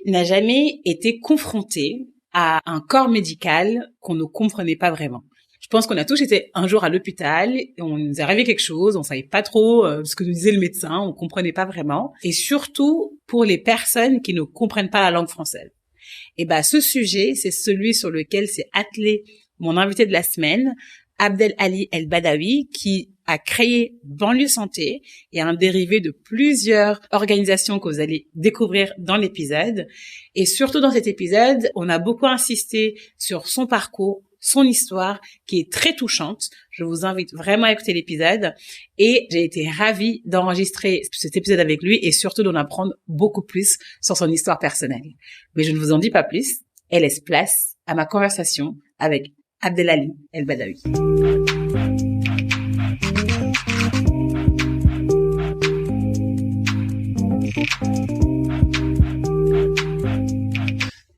n'a jamais été confronté à un corps médical qu'on ne comprenait pas vraiment? Je pense qu'on a tous été un jour à l'hôpital et on nous est arrivé quelque chose, on savait pas trop ce que nous disait le médecin, on comprenait pas vraiment. Et surtout pour les personnes qui ne comprennent pas la langue française. Et ce sujet, c'est celui sur lequel s'est attelé mon invité de la semaine, Abdel Ali El Badawi, qui a créé Banlieue Santé et un dérivé de plusieurs organisations que vous allez découvrir dans l'épisode. Et surtout dans cet épisode, on a beaucoup insisté sur son parcours, son histoire, qui est très touchante. Je vous invite vraiment à écouter l'épisode. Et j'ai été ravie d'enregistrer cet épisode avec lui et surtout d'en apprendre beaucoup plus sur son histoire personnelle. Mais je ne vous en dis pas plus et laisse place à ma conversation avec Abdel Ali El Badawi.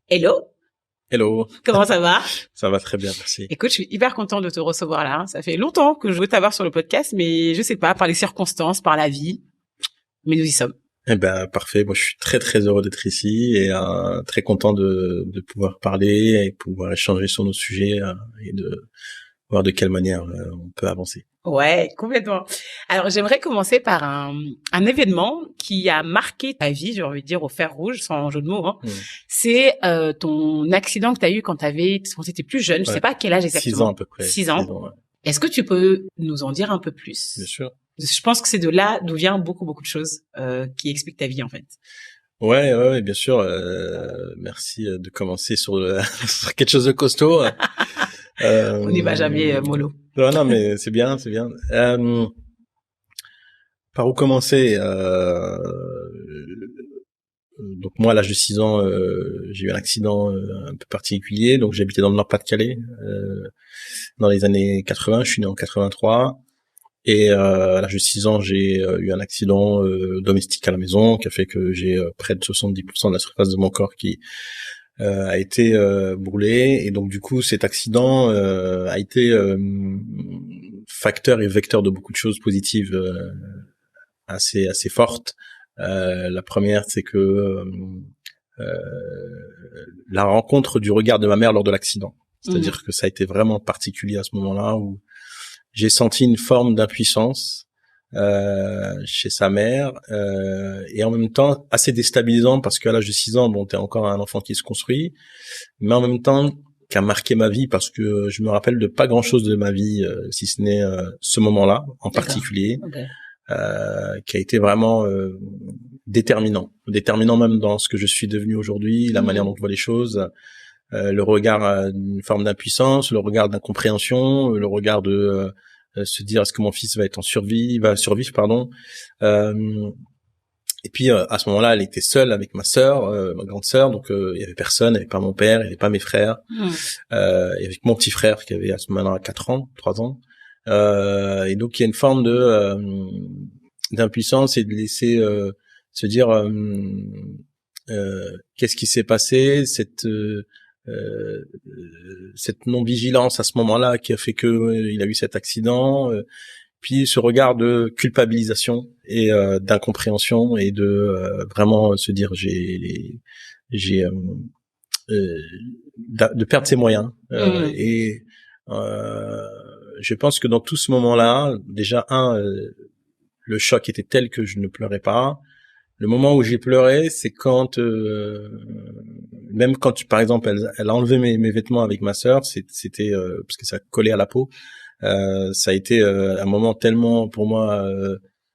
Hello. Hello. Comment ça va? Ça va très bien, merci. Écoute, je suis hyper contente de te recevoir là. Ça fait longtemps que je veux t'avoir sur le podcast, mais je sais pas, par les circonstances, par la vie. Mais nous y sommes. Parfait. Moi, je suis très, très heureux d'être ici et très content de pouvoir parler et pouvoir échanger sur nos sujets et de voir de quelle manière on peut avancer. Ouais, complètement. Alors, j'aimerais commencer par un événement qui a marqué ta vie, j'ai envie de dire, au fer rouge, sans jeu de mots. C'est ton accident que tu as eu quand t'étais plus jeune. Je sais pas à quel âge exactement. 6 ans à peu près. 6 ans. 6 ans, ouais. Est-ce que tu peux nous en dire un peu plus? Bien sûr. Je pense que c'est de là d'où vient beaucoup de choses qui expliquent ta vie, en fait. Ouais, bien sûr. Merci de commencer sur quelque chose de costaud. On n'y va jamais mollo. Non, mais c'est bien. Par où commencer? Donc moi, à l'âge de 6 ans, j'ai eu un accident un peu particulier. Donc j'habitais dans le Nord-Pas-de-Calais dans les années 80. Je suis né en 83. Et à l'âge de 6 ans, j'ai eu un accident domestique à la maison qui a fait que j'ai près de 70% de la surface de mon corps qui a été brûlé. Et donc du coup, cet accident a été facteur et vecteur de beaucoup de choses positives assez fortes. La première, c'est que la rencontre du regard de ma mère lors de l'accident. C'est-à-dire que ça a été vraiment particulier à ce moment-là où j'ai senti une forme d'impuissance chez sa mère et en même temps assez déstabilisant parce qu'à l'âge de 6 ans, t'es encore un enfant qui se construit, mais en même temps qui a marqué ma vie parce que je me rappelle de pas grand-chose de ma vie si ce n'est ce moment-là en particulier. Okay. Qui a été vraiment déterminant même dans ce que je suis devenu aujourd'hui, la manière dont je vois les choses, le regard d'une forme d'impuissance, le regard d'incompréhension, le regard de se dire est-ce que mon fils va survivre pardon. Et puis à ce moment-là, elle était seule avec ma grande sœur, donc il y avait personne, il y avait pas mon père, il y avait pas mes frères, et avec mon petit frère qui avait à ce moment-là 3 ans. Et donc il y a une forme d'impuissance et de laisser se dire qu'est-ce qui s'est passé, cette non-vigilance à ce moment-là qui a fait que il a eu cet accident, puis ce regard de culpabilisation et d'incompréhension et de vraiment se dire de perdre ses moyens et je pense que dans tout ce moment-là, déjà le choc était tel que je ne pleurais pas. Le moment où j'ai pleuré, c'est quand même quand par exemple elle a enlevé mes vêtements avec ma sœur, c'était parce que ça collait à la peau. Ça a été un moment tellement pour moi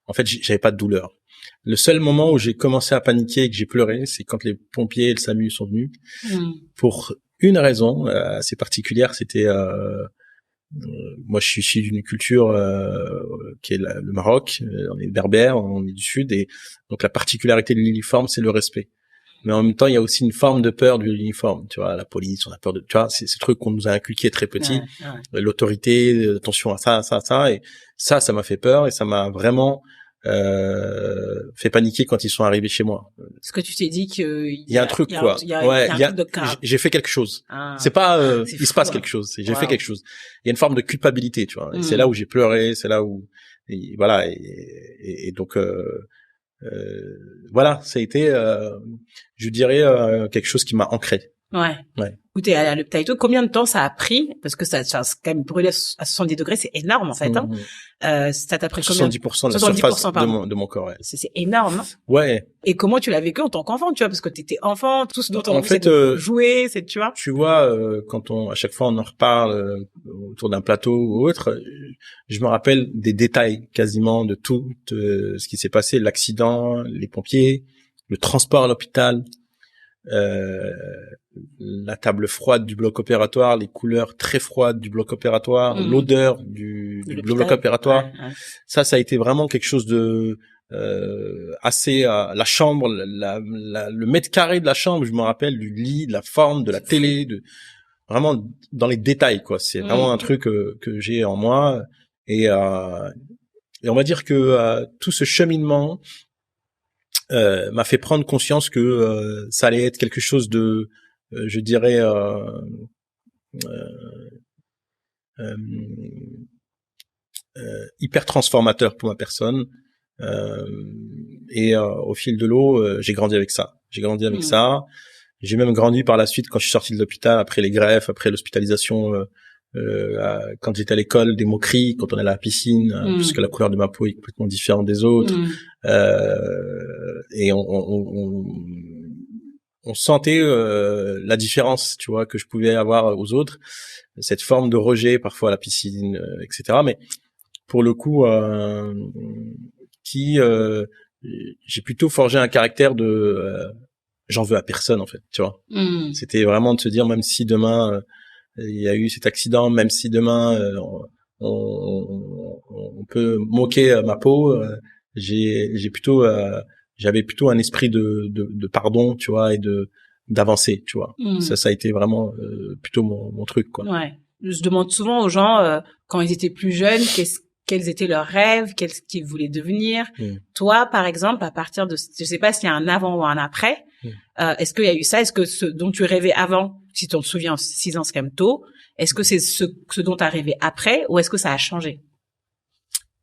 en fait j'avais pas de douleur. Le seul moment où j'ai commencé à paniquer et que j'ai pleuré, c'est quand les pompiers et le SAMU sont venus pour une raison assez particulière, c'était moi, je suis issu d'une culture qui est le Maroc. On est berbère, on est du sud, et donc la particularité de l'uniforme, c'est le respect. Mais en même temps, il y a aussi une forme de peur de l'uniforme. Tu vois, la police, on a peur de. Tu vois, c'est ce truc qu'on nous a inculqué très petit. L'autorité, attention à ça, et ça m'a fait peur et ça m'a vraiment fait paniquer quand ils sont arrivés chez moi. Parce que tu t'es dit qu'il y a un truc, quoi. J'ai fait quelque chose. C'est pas, il se passe quelque chose. J'ai fait quelque chose. Il y a une forme de culpabilité, tu vois. Et c'est là où j'ai pleuré, c'est là où, et voilà. Et donc, voilà, ça a été, je dirais, quelque chose qui m'a ancré. Ouais. Ouais. Écoutez, à l'hôpital, combien de temps ça a pris? Parce que ça c'est quand même brûlé à 70 degrés, c'est énorme, en fait, hein. Ça t'a pris combien? 70% de la surface de mon corps, ouais. C'est énorme, hein. Ouais. Et comment tu l'as vécu en tant qu'enfant, tu vois? Parce que t'étais enfant, tout ce dont on en fait, jouer, c'est, tu vois? Tu vois, quand à chaque fois on en reparle autour d'un plateau ou autre, je me rappelle des détails quasiment de tout ce qui s'est passé, l'accident, les pompiers, le transport à l'hôpital, la table froide du bloc opératoire, les couleurs très froides du bloc opératoire, l'odeur du bloc opératoire. Ouais. Ça a été vraiment quelque chose de assez la chambre, le mètre carré de la chambre, je me rappelle du lit, de la forme, de la télé, vraiment dans les détails, quoi. C'est vraiment un truc que j'ai en moi, et on va dire que tout ce cheminement m'a fait prendre conscience que ça allait être quelque chose de, je dirais, hyper transformateur pour ma personne. Et au fil de l'eau, j'ai grandi avec ça. Ça. J'ai même grandi par la suite quand je suis sorti de l'hôpital, après les greffes, après l'hospitalisation, quand j'étais à l'école, des moqueries, quand on allait à la piscine, puisque la couleur de ma peau est complètement différente des autres. Et on sentait la différence, tu vois, que je pouvais avoir aux autres, cette forme de rejet parfois à la piscine, etc. Mais pour le coup, j'ai plutôt forgé un caractère de j'en veux à personne, en fait, tu vois. C'était vraiment de se dire, même si demain il y a eu cet accident, même si demain on peut moquer ma peau, j'avais plutôt un esprit de pardon, tu vois, et d'avancer, tu vois. Ça a été vraiment plutôt mon truc, quoi. Ouais. Je demande souvent aux gens quand ils étaient plus jeunes quels étaient leurs rêves, qu'est-ce qu'ils voulaient devenir. Toi, par exemple, à partir de, je sais pas s'il y a un avant ou un après, est-ce qu'il y a eu ça? Est-ce que ce dont tu rêvais avant, si tu te souviens, 6 ans c'est quand même tôt, est-ce que c'est ce dont tu as rêvé après, ou est-ce que ça a changé?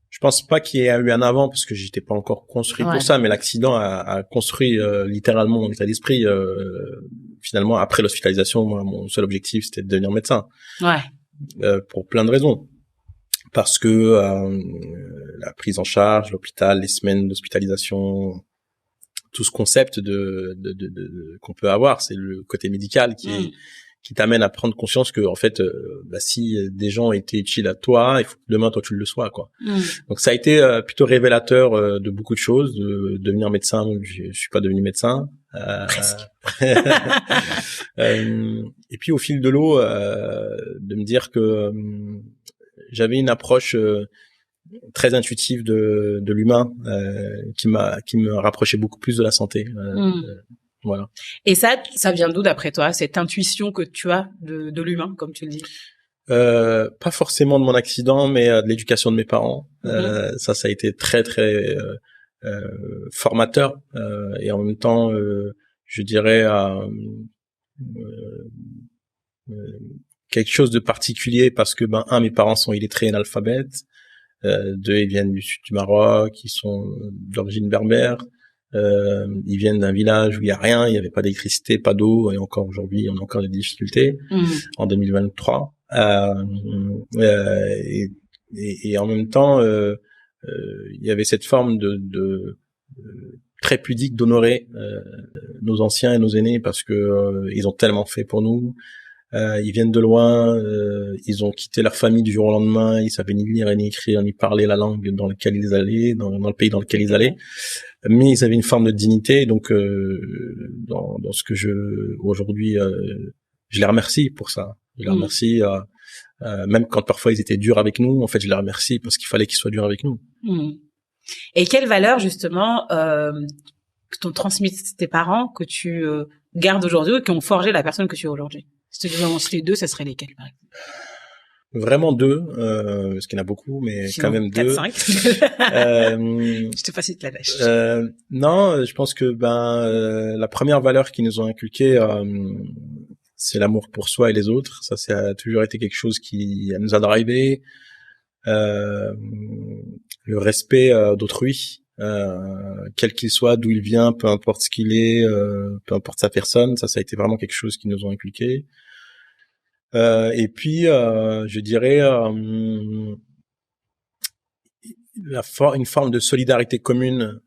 Je pense pas qu'il y ait eu un avant, parce que j'étais pas encore construit pour ça, mais l'accident a construit littéralement mon état d'esprit. Finalement, après l'hospitalisation, moi, mon seul objectif, c'était de devenir médecin. Ouais. Pour plein de raisons. Parce que la prise en charge, l'hôpital, les semaines d'hospitalisation, tout ce concept qu'on peut avoir, c'est le côté médical qui t'amène à prendre conscience que, en fait, si des gens étaient utiles à toi, il faut que demain toi tu le sois, quoi. Donc ça a été plutôt révélateur de beaucoup de choses, de devenir médecin. Donc je suis pas devenu médecin. Presque. Et puis au fil de l'eau, de me dire que j'avais une approche très intuitive de l'humain, qui me rapprochait beaucoup plus de la santé. Voilà. Et ça vient d'où d'après toi, cette intuition que tu as de l'humain, comme tu le dis? Pas forcément de mon accident, mais de l'éducation de mes parents. Ça a été très très formateur, et en même temps, je dirais quelque chose de particulier, parce que mes parents sont illettrés analphabètes, deux, ils viennent du sud du Maroc, ils sont d'origine berbère. Ils viennent d'un village où il y a rien, il y avait pas d'électricité, pas d'eau, et encore aujourd'hui on a encore des difficultés en 2023. Et en même temps, il y avait cette forme de très pudique d'honorer nos anciens et nos aînés, parce que ils ont tellement fait pour nous. Ils viennent de loin, ils ont quitté leur famille du jour au lendemain, ils savaient ni lire ni écrire ni parler la langue dans laquelle ils allaient, dans le pays dans lequel ils allaient, mais ils avaient une forme de dignité. Donc dans ce que aujourd'hui, je les remercie pour ça. Je les remercie, même quand parfois ils étaient durs avec nous. En fait, je les remercie parce qu'il fallait qu'ils soient durs avec nous. Et quelles valeurs justement que t'ont transmis tes parents, que tu gardes aujourd'hui, et qui ont forgé la personne que tu es aujourd'hui? Si tu devais en citer deux, ça serait lesquels, par exemple? Vraiment deux, parce qu'il y en a beaucoup, mais sinon, quand même 2. 4, 5. Je te facilite la tâche. Non, je pense que la première valeur qu'ils nous ont inculquée, c'est l'amour pour soi et les autres. Ça a toujours été quelque chose qui nous a drivé. Le respect d'autrui, quel qu'il soit, d'où il vient, peu importe ce qu'il est, peu importe sa personne. Ça a été vraiment quelque chose qu'ils nous ont inculqué. Et puis, je dirais une forme de solidarité commune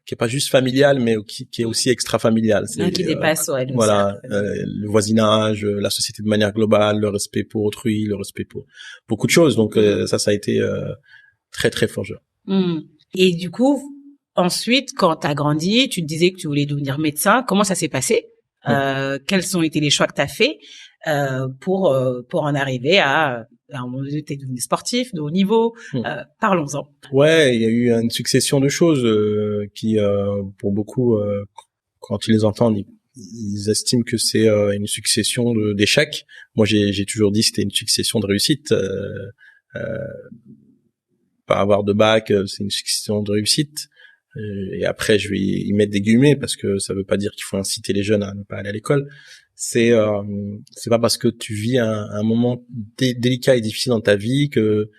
qui est pas juste familiale, mais qui est aussi extra-familiale. C'est qui dépasse, voilà, le voisinage, la société de manière globale, le respect pour autrui, le respect pour beaucoup de choses. Donc ça a été très très forgeur. Et du coup, ensuite, quand tu as grandi, tu te disais que tu voulais devenir médecin. Comment ça s'est passé? Quels ont été les choix que tu as faits pour en arriver à un moment donné, tu es devenu sportif de haut niveau. Parlons-en. Ouais, il y a eu une succession de choses qui, pour beaucoup, quand ils les entendent, ils estiment que c'est une succession d'échecs. Moi, j'ai toujours dit que c'était une succession de réussites. Pas avoir de bac, c'est une succession de réussites. Et après, je vais y mettre des guillemets parce que ça veut pas dire qu'il faut inciter les jeunes à ne pas aller à l'école. C'est pas parce que tu vis un moment délicat et difficile dans ta vie que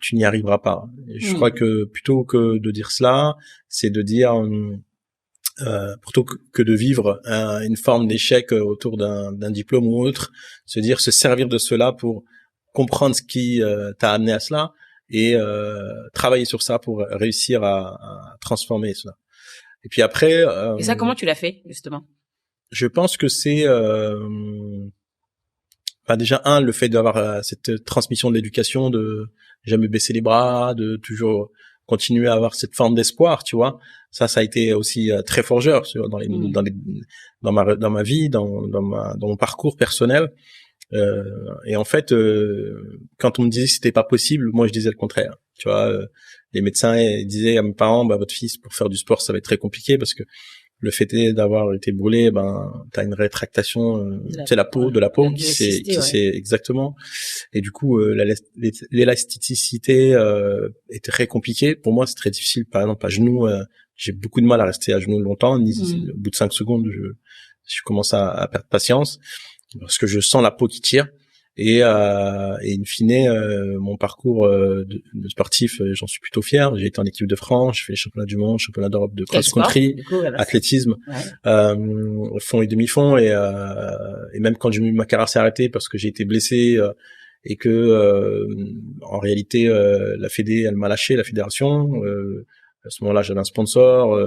tu n'y arriveras pas. Et je crois que plutôt que de dire cela, c'est de dire plutôt que de vivre une forme d'échec autour d'un diplôme ou autre, se servir de cela pour comprendre ce qui t'a amené à cela et travailler sur ça pour réussir à transformer cela. Et puis après... et ça, comment tu l'as fait, justement? Je pense que c'est déjà le fait d'avoir cette transmission de l'éducation, de jamais baisser les bras, de toujours continuer à avoir cette forme d'espoir, tu vois. Ça a été aussi très forgeur dans ma vie, dans mon parcours personnel. Et en fait, quand on me disait que c'était pas possible, moi je disais le contraire. Tu vois, les médecins disaient à mes parents, votre fils pour faire du sport ça va être très compliqué parce que le fait d'avoir été brûlé, t'as une rétractation, c'est la peau qui s'est exactement. Et du coup, l'élasticité est très compliquée. Pour moi, c'est très difficile. Par exemple, à genoux, j'ai beaucoup de mal à rester à genoux longtemps. Au bout de 5 secondes, je commence à perdre patience parce que je sens la peau qui tire. Et in fine, mon parcours de sportif, j'en suis plutôt fier. J'ai été en équipe de France, j'ai fait les championnats du monde, championnat d'Europe de cross-country, athlétisme, fond et demi-fond. Et même quand ma carrière s'est arrêtée parce que j'ai été blessé et que en réalité la Fédé, elle m'a lâché, la fédération. À ce moment-là, j'avais un sponsor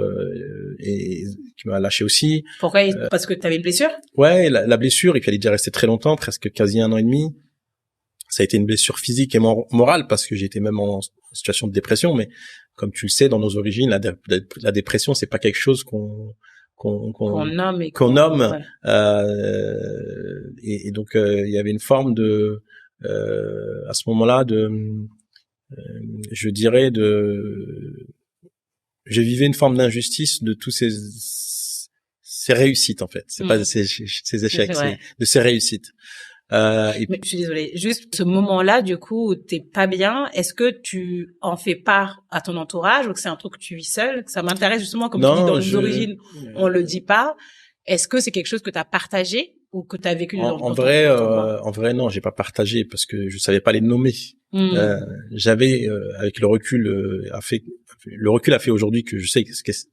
et qui m'a lâché aussi. Pourquoi? Parce que tu avais une blessure? Ouais, la blessure, et puis elle est déjà restée très longtemps, presque quasi 1 an et demi. Ça a été une blessure physique et morale parce que j'étais même en situation de dépression. Mais comme tu le sais, dans nos origines, la dépression, c'est pas quelque chose qu'on nomme. Ouais. Et donc il y avait une forme de à ce moment-là je dirais je vivais une forme d'injustice de tous ces réussites en fait. C'est pas ces échecs, c'est de ces réussites. Mais je suis désolée. Juste ce moment-là, du coup, où t'es pas bien, est-ce que tu en fais part à ton entourage ou que c'est un truc que tu vis seul? Ça m'intéresse justement, comme tu dis, dans nos origines, on le dit pas. Est-ce que c'est quelque chose que t'as partagé ou que t'as vécu en vrai, non, j'ai pas partagé parce que je savais pas les nommer. J'avais, avec le recul, a fait aujourd'hui que je sais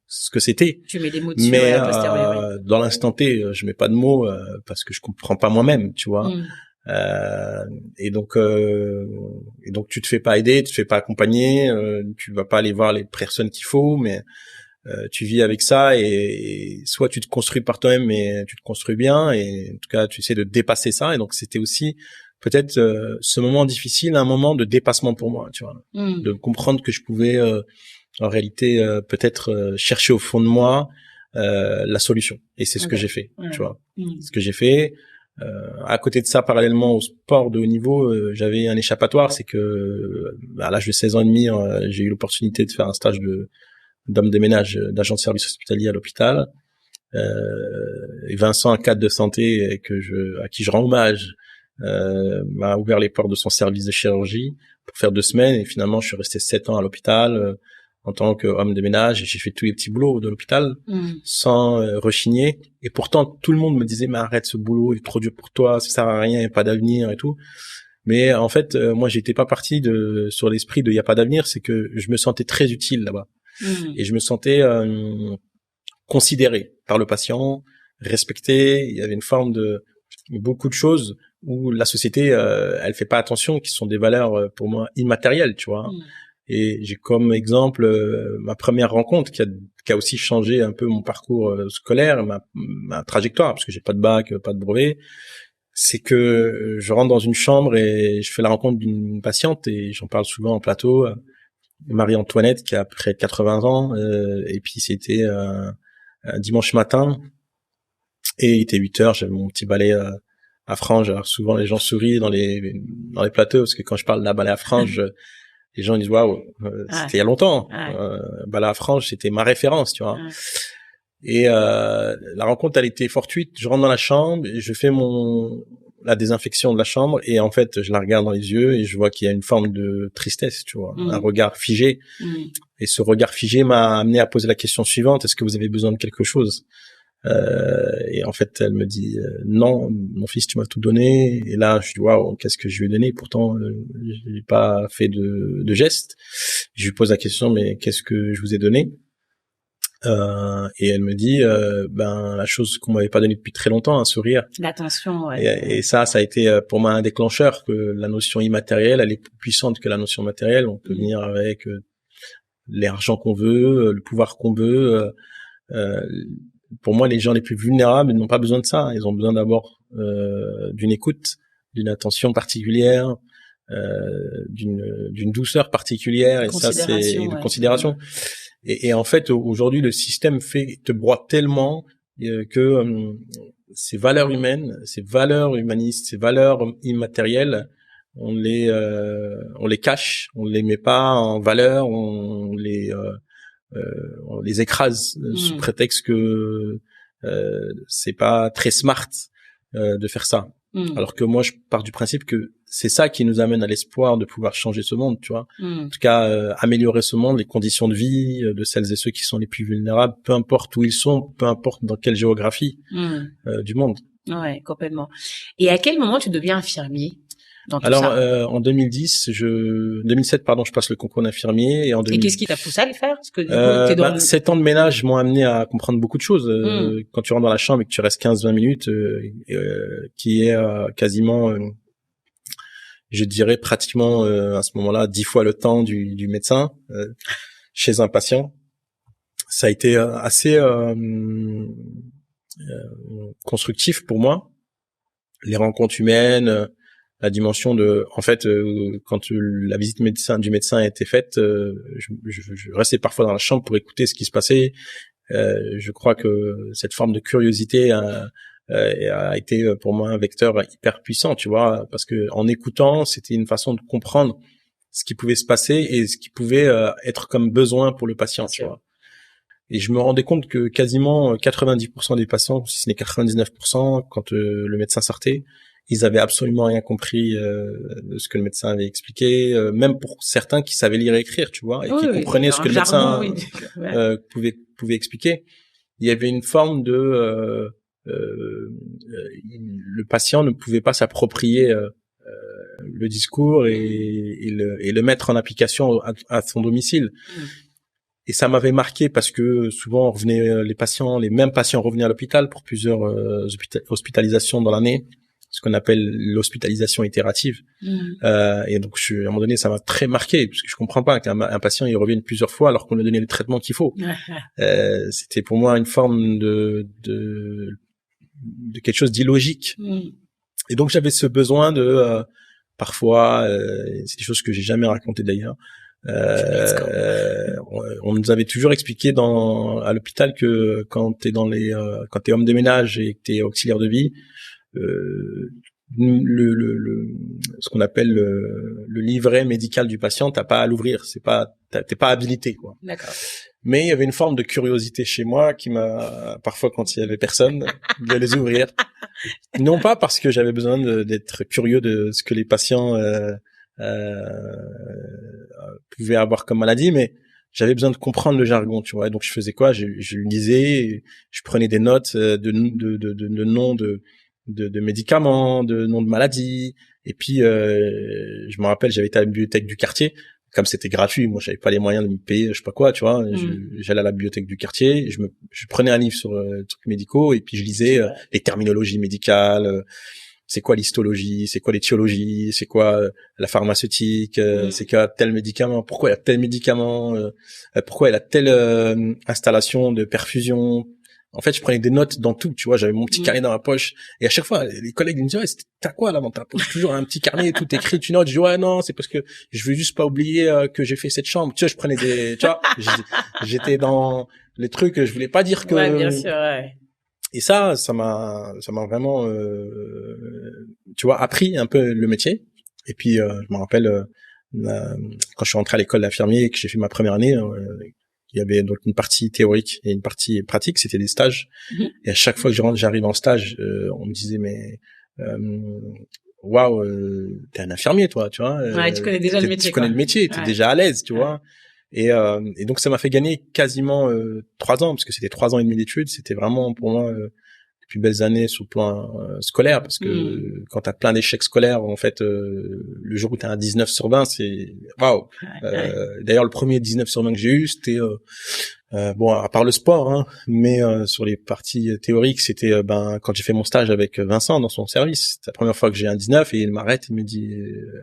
ce que c'était. Tu mets des mots dessus, mais dans l'instant T, je mets pas de mots parce que je comprends pas moi-même, tu vois. Et donc tu te fais pas aider, tu te fais pas accompagner, tu vas pas aller voir les personnes qu'il faut, mais tu vis avec ça et soit tu te construis par toi-même, mais tu te construis bien, et en tout cas tu essaies de dépasser ça. Et donc c'était aussi peut-être ce moment difficile, un moment de dépassement pour moi, tu vois, de comprendre que je pouvais en réalité peut-être chercher au fond de moi la solution. Et c'est ce que j'ai fait, tu vois. Ce que j'ai fait. À côté de ça, parallèlement au sport de haut niveau, j'avais un échappatoire, c'est que à l'âge de 16 ans et demi, j'ai eu l'opportunité de faire un stage d'homme de ménage, d'agent de service hospitalier à l'hôpital. Et Vincent, un cadre de santé à qui je rends hommage, m'a ouvert les portes de son service de chirurgie pour faire 2 semaines, et finalement je suis resté 7 ans à l'hôpital en tant qu'homme de ménage, et j'ai fait tous les petits boulots de l'hôpital sans rechigner. Et pourtant tout le monde me disait mais arrête ce boulot, il est trop dur pour toi, ça sert à rien, il n'y a pas d'avenir et tout. Mais en fait, moi, j'étais pas parti sur l'esprit de y a pas d'avenir, c'est que je me sentais très utile là-bas. Et je me sentais considéré par le patient, respecté. Il y avait une forme de beaucoup de choses où la société, elle fait pas attention, qui sont des valeurs pour moi immatérielles, tu vois. Et j'ai comme exemple ma première rencontre qui a aussi changé un peu mon parcours scolaire, ma trajectoire, parce que j'ai pas de bac, pas de brevet. C'est que je rentre dans une chambre et je fais la rencontre d'une patiente, et j'en parle souvent en plateau, Marie-Antoinette, qui a près de 80 ans, et puis c'était un dimanche matin, et il était 8 heures, j'avais mon petit balai à franges. Alors souvent les gens sourient dans les plateaux, parce que quand je parle d'un balai à franges, les gens disent waouh, c'était il y a longtemps. Balai à franges, c'était ma référence, tu vois. Et la rencontre, elle était fortuite. Je rentre dans la chambre et je fais la désinfection de la chambre, et en fait je la regarde dans les yeux et je vois qu'il y a une forme de tristesse, tu vois, un regard figé. Et ce regard figé m'a amené à poser la question suivante: est-ce que vous avez besoin de quelque chose? Et en fait elle me dit non, mon fils, tu m'as tout donné. Et là je dis waouh, qu'est-ce que je lui ai donné? Pourtant j'ai pas fait de geste. Je lui pose la question: mais qu'est-ce que je vous ai donné? Et elle me dit la chose qu'on m'avait pas donnée depuis très longtemps, un sourire. L'attention, ouais. Et ça a été pour moi un déclencheur, que la notion immatérielle, elle est plus puissante que la notion matérielle. On peut venir avec l'argent qu'on veut, le pouvoir qu'on veut. Pour moi, les gens les plus vulnérables, ils n'ont pas besoin de ça. Ils ont besoin d'abord d'une écoute, d'une attention particulière, d'une douceur particulière, et ça, c'est de considération. Et en fait, aujourd'hui, le système te broie tellement que ces valeurs humaines, ces valeurs humanistes, ces valeurs immatérielles, on les cache, on les met pas en valeur, on les écrase sous prétexte que c'est pas très smart de faire ça. Alors que moi, je pars du principe que c'est ça qui nous amène à l'espoir de pouvoir changer ce monde, tu vois. En tout cas, améliorer ce monde, les conditions de vie de celles et ceux qui sont les plus vulnérables, peu importe où ils sont, peu importe dans quelle géographie du monde. Ouais, complètement. Et à quel moment tu deviens infirmier dans tout Alors, ça? en 2007, je passe le concours d'infirmier. Et qu'est-ce qui t'a poussé à le faire? Parce que du coup, t'es dans 7 ans de ménage m'ont amené à comprendre beaucoup de choses. Quand tu rentres dans la chambre et que tu restes 15-20 minutes, qui est quasiment, je dirais pratiquement à ce moment-là 10 fois le temps du médecin chez un patient, ça a été assez constructif pour moi. Les rencontres humaines, la dimension de, en fait, quand la visite du médecin a été faite, je restais parfois dans la chambre pour écouter ce qui se passait. Je crois que cette forme de curiosité a été pour moi un vecteur hyper puissant, tu vois, parce que en écoutant, c'était une façon de comprendre ce qui pouvait se passer et ce qui pouvait être comme besoin pour le patient, tu vois. Et je me rendais compte que quasiment 90% des patients, si ce n'est 99%, quand le médecin sortait, ils avaient absolument rien compris de ce que le médecin avait expliqué, même pour certains qui savaient lire et écrire, tu vois, et qui comprenaient ce que le médecin pouvait expliquer. Il y avait une forme de le patient ne pouvait pas s'approprier le discours et le mettre en application à son domicile. Et ça m'avait marqué parce que souvent on revenait, les mêmes patients revenaient à l'hôpital pour plusieurs hospitalisations dans l'année, ce qu'on appelle l'hospitalisation itérative. Et donc à un moment donné, ça m'a très marqué, parce que je comprends pas qu'un patient il revienne plusieurs fois alors qu'on lui a donné le traitement qu'il faut. C'était pour moi une forme de quelque chose d'illogique. Et donc j'avais ce besoin de parfois, c'est des choses que j'ai jamais racontées d'ailleurs. On nous avait toujours expliqué à l'hôpital que quand t'es homme de ménage et que t'es auxiliaire de vie, ce qu'on appelle le livret médical du patient, t'as pas à l'ouvrir, t'es pas habilité, quoi. D'accord. Mais il y avait une forme de curiosité chez moi qui m'a, parfois quand il y avait personne, de les ouvrir. Non pas parce que j'avais besoin d'être curieux de ce que les patients pouvaient avoir comme maladie, mais j'avais besoin de comprendre le jargon, tu vois. Et donc je faisais quoi? Je lisais, je prenais des notes de noms de médicaments, de noms de maladies. Et puis, je me rappelle, j'avais été à la bibliothèque du quartier. Comme c'était gratuit, moi, j'avais pas les moyens de me payer, je sais pas quoi, tu vois. J'allais à la bibliothèque du quartier, je prenais un livre sur trucs médicaux et puis je lisais les terminologies médicales. C'est quoi l'histologie, c'est quoi l'étiologie, c'est quoi la pharmaceutique, c'est quoi tel médicament, pourquoi il y a tel médicament, pourquoi il y a telle installation de perfusion. En fait, je prenais des notes dans tout, tu vois, j'avais mon petit carnet dans ma poche et à chaque fois les collègues me disaient ouais, t'as quoi là dans ta poche, toujours un petit carnet, tout écrit, tu notes. Je dis ouais non, c'est parce que je veux juste pas oublier que j'ai fait cette chambre. Tu vois, je prenais des, tu vois, j'étais dans les trucs, je voulais pas dire que. Ouais, bien sûr, ouais. Et ça m'a vraiment, tu vois, appris un peu le métier. Et puis, je me rappelle, quand je suis rentré à l'école d'infirmier et que j'ai fait ma première année, il y avait donc une partie théorique et une partie pratique, c'était des stages. Et à chaque fois que j'arrive en stage, on me disait, mais, waouh, t'es un infirmier, toi, tu vois. Ouais, tu connais déjà le métier. Tu connais le métier, t'es déjà à l'aise, tu vois. Et donc ça m'a fait gagner quasiment 3 ans parce que c'était 3 ans et demi d'études. C'était vraiment pour moi les plus belles années sur le plan scolaire parce que quand t'as plein d'échecs scolaires, en fait, le jour où t'as un 19 sur 20, c'est waouh. D'ailleurs, le premier 19 sur 20 que j'ai eu, c'était bon, à part le sport, hein, mais sur les parties théoriques, c'était quand j'ai fait mon stage avec Vincent dans son service. C'est la première fois que j'ai un 19 et il m'arrête, il me dit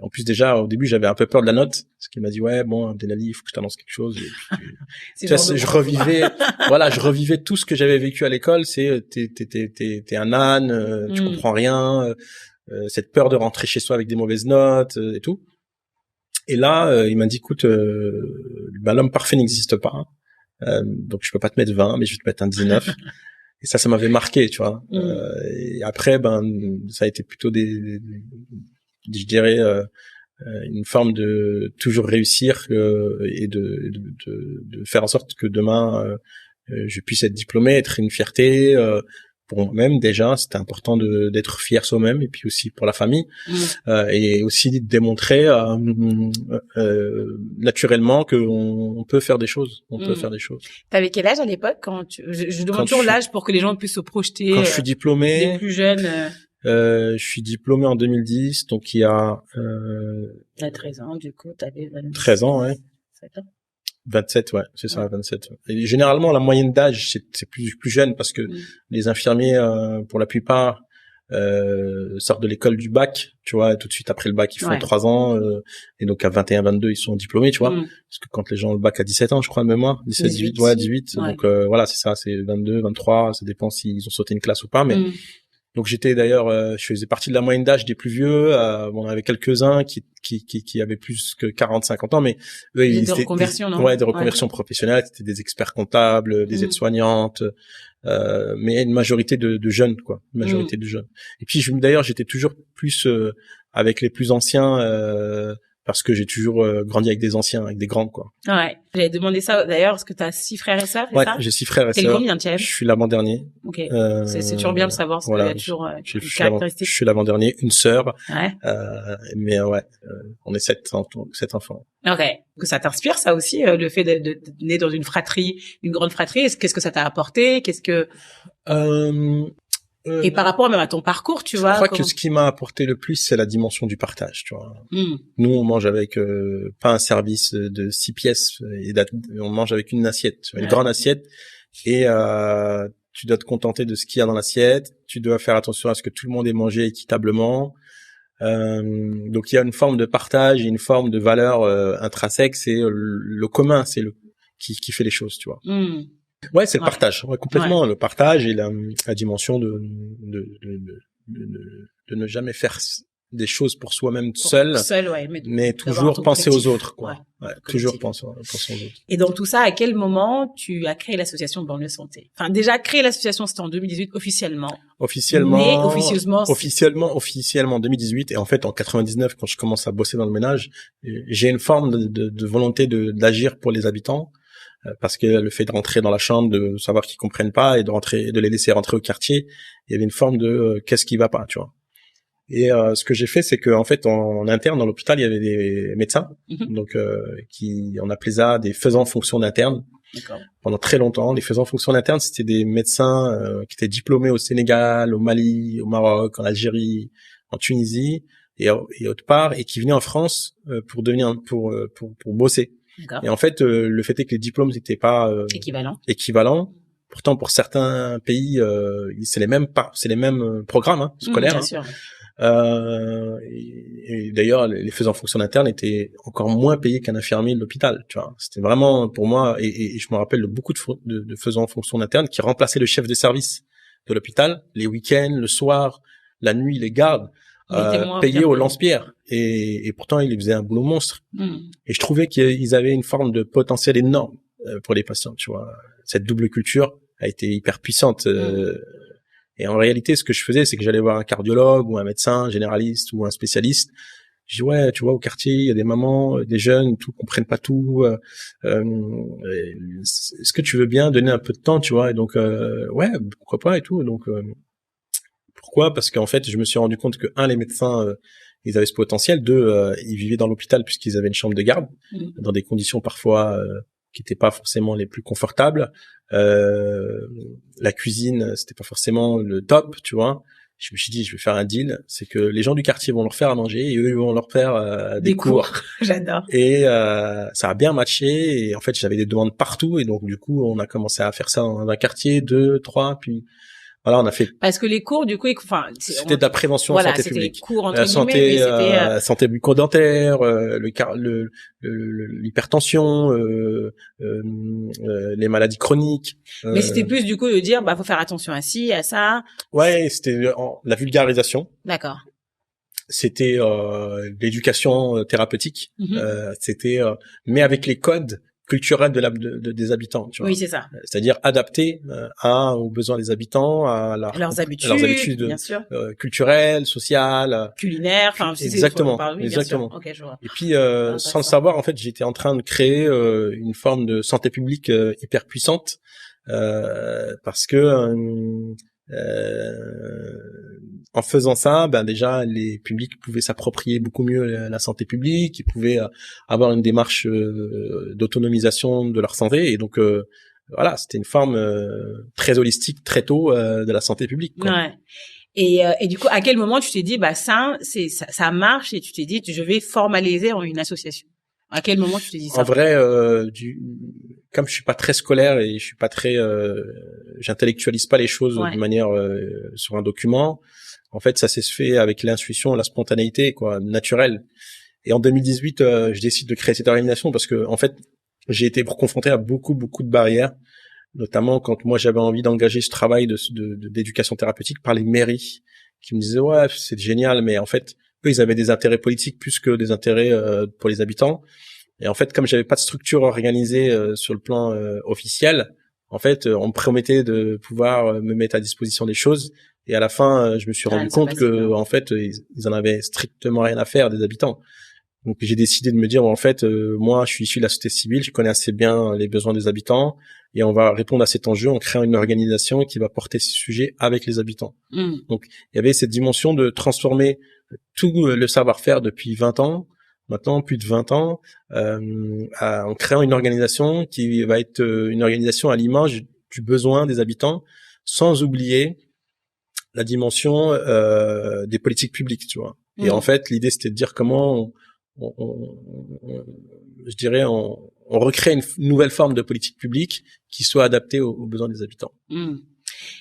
en plus déjà au début j'avais un peu peur de la note parce qu'il m'a dit ouais bon Abdelali, il faut que je t'annonce quelque chose. Et puis, tu vois, je revivais tout ce que j'avais vécu à l'école, c'est t'es un âne, tu comprends rien, cette peur de rentrer chez soi avec des mauvaises notes et tout. Et là, il m'a dit écoute, l'homme parfait n'existe pas. Hein. Donc je peux pas te mettre 20 mais je vais te mettre un 19 et ça m'avait marqué, tu vois. Et après ça a été plutôt je dirais une forme de toujours réussir et de faire en sorte que demain je puisse être diplômé, être une fierté pour moi-même. Déjà c'était important d'être fier soi-même et puis aussi pour la famille et aussi de démontrer naturellement que on peut faire des choses, peut faire des choses. T'avais quel âge à l'époque quand je demande toujours l'âge pour que les gens puissent se projeter. Quand je suis diplômé, les plus jeunes. Je suis diplômé en 2010, donc il y a t'as 13 ans du coup, t'avais 13 ans, ouais. 7 ans. 27, ouais, c'est ça, 27. Et généralement, la moyenne d'âge, c'est plus jeune parce que les infirmiers, pour la plupart, sortent de l'école du bac, tu vois, tout de suite après le bac, ils font 3 ans, et donc à 21, 22, ils sont diplômés, tu vois. Parce que quand les gens ont le bac à 17 ans, je crois, de mémoire, 17, 18, ouais, 18. Ouais. Donc, voilà, c'est ça, c'est 22, 23, ça dépend s'ils ont sauté une classe ou pas, mais, donc j'étais d'ailleurs, je faisais partie de la moyenne d'âge des plus vieux. On avait quelques-uns qui avaient plus que 40, 50 ans, mais eux, ils étaient des reconversions, non? Ouais, des reconversions professionnelles. C'était des experts comptables, des aides-soignantes, mais une majorité de jeunes, quoi, une majorité de jeunes. Et puis d'ailleurs, j'étais toujours plus avec les plus anciens. Parce que j'ai toujours grandi avec des anciens, avec des grands, quoi. Ouais. J'avais demandé ça d'ailleurs, parce que t'as 6 frères et sœurs, c'est ça? Ouais, j'ai 6 frères et sœurs. T'es combien, Thierry? Je suis l'avant-dernier. Ok. C'est toujours bien de savoir, parce qu'il y a toujours une caractéristique. Je suis l'avant-dernier, une sœur. Ouais. Mais ouais, on est 7 enfants. Ok. Que ça t'inspire, ça aussi, le fait de naître dans une fratrie, une grande fratrie. Qu'est-ce que ça t'a apporté? Et par rapport même à ton parcours, tu vois. Je crois que ce qui m'a apporté le plus, c'est la dimension du partage, tu vois. Nous, on mange avec pas un service de 6 pièces, on mange avec une assiette, une grande assiette, et tu dois te contenter de ce qu'il y a dans l'assiette. Tu dois faire attention à ce que tout le monde ait mangé équitablement. Donc il y a une forme de partage, une forme de valeur intrinsèque. C'est le commun, c'est qui fait les choses, tu vois. Ouais, c'est le partage, ouais, complètement le partage et la dimension de ne jamais faire des choses pour soi-même seul, mais toujours penser aux autres, quoi. Ouais, toujours penser aux autres. Et dans tout ça, à quel moment tu as créé l'association Banlieue Santé? Enfin, déjà créé l'association, c'était en 2018 officiellement. Mais officiellement 2018, et en fait en 99, quand je commence à bosser dans le ménage, j'ai une forme de volonté d'agir pour les habitants. Parce que le fait de rentrer dans la chambre, de savoir qu'ils comprennent pas et de les laisser rentrer au quartier, il y avait une forme de qu'est-ce qui va pas, tu vois. Et ce que j'ai fait, c'est que en fait en interne dans l'hôpital, il y avait des médecins, donc on appelait ça des faisans fonction d'interne. D'accord. Pendant très longtemps, les faisans fonction interne, c'était des médecins qui étaient diplômés au Sénégal, au Mali, au Maroc, en Algérie, en Tunisie et autre part, et qui venaient en France pour bosser. D'accord. Et en fait, le fait est que les diplômes n'étaient pas équivalents. Pourtant, pour certains pays, c'est les mêmes programmes scolaires. Bien sûr. Et d'ailleurs, les faisans fonction interne étaient encore moins payés qu'un infirmier de l'hôpital. Tu vois, c'était vraiment pour moi. Et je me rappelle de beaucoup de faisans fonction interne qui remplaçaient le chef de service de l'hôpital les week-ends, le soir, la nuit, les gardes. Payés au lance-pierre et pourtant ils faisaient un boulot monstre et je trouvais qu'ils avaient une forme de potentiel énorme pour les patients, tu vois. Cette double culture a été hyper puissante et en réalité ce que je faisais c'est que j'allais voir un cardiologue ou un médecin généraliste ou un spécialiste. Je dis ouais, tu vois, au quartier il y a des mamans, des jeunes, tout comprennent pas tout, est-ce que tu veux bien donner un peu de temps, tu vois. Et donc ouais, pourquoi pas et tout. Donc pourquoi ? Parce qu'en fait, je me suis rendu compte que les médecins, ils avaient ce potentiel. Deux, ils vivaient dans l'hôpital puisqu'ils avaient une chambre de garde, dans des conditions parfois qui n'étaient pas forcément les plus confortables. La cuisine, c'était pas forcément le top, tu vois. Je me suis dit, je vais faire un deal, c'est que les gens du quartier vont leur faire à manger et eux, ils vont leur faire des cours. J'adore. Et ça a bien matché. Et en fait, j'avais des demandes partout. Et donc, du coup, on a commencé à faire ça dans un quartier, 2, 3, puis... Voilà, on a fait. Parce que les cours, du coup, c'était de la prévention en santé publique. Cours entre guillemets, santé bucco-dentaire, l'hypertension, les maladies chroniques. Mais c'était plus du coup de dire, faut faire attention à ci, à ça. Ouais, c'était la vulgarisation. D'accord. C'était l'éducation thérapeutique. C'était, mais avec les codes culturel des habitants, tu vois. Oui, c'est ça. C'est-à-dire adapté aux besoins des habitants, leurs habitudes bien sûr. Culturelles, sociales, culinaires, exactement. Exactement. Ok, je vois. Et puis sans le savoir, en fait, j'étais en train de créer une forme de santé publique hyper puissante parce que en faisant ça, déjà les publics pouvaient s'approprier beaucoup mieux la santé publique, ils pouvaient avoir une démarche d'autonomisation de leur santé et donc voilà, c'était une forme très holistique très tôt de la santé publique, quoi. Ouais. Et du coup, à quel moment tu t'es dit ça marche et tu t'es dit je vais formaliser en une association? À quel moment tu t'es dit ça? En vrai, comme je suis pas très scolaire et je suis pas très, j'intellectualise pas les choses de manière sur un document. En fait, ça s'est fait avec l'intuition, la spontanéité, quoi, naturelle. Et en 2018, je décide de créer cette organisation parce que, en fait, j'ai été confronté à beaucoup de barrières, notamment quand moi j'avais envie d'engager ce travail d'éducation thérapeutique par les mairies, qui me disaient ouais, c'est génial, mais en fait, eux, ils avaient des intérêts politiques plus que des intérêts pour les habitants. Et en fait, comme j'avais pas de structure organisée sur le plan officiel, en fait, on me promettait de pouvoir me mettre à disposition des choses. Et à la fin, je me suis rendu compte que, en fait, ils en avaient strictement rien à faire des habitants. Donc, j'ai décidé de me dire, en fait, moi, je suis issu de la société civile, je connais assez bien les besoins des habitants, et on va répondre à cet enjeu en créant une organisation qui va porter ces sujets avec les habitants. Donc, il y avait cette dimension de transformer tout le savoir-faire depuis 20 ans, maintenant plus de 20 ans, en créant une organisation qui va être une organisation à l'image du besoin des habitants, sans oublier la dimension des politiques publiques, tu vois. Et en fait, l'idée, c'était de dire comment on recrée une nouvelle forme de politique publique qui soit adaptée aux besoins des habitants.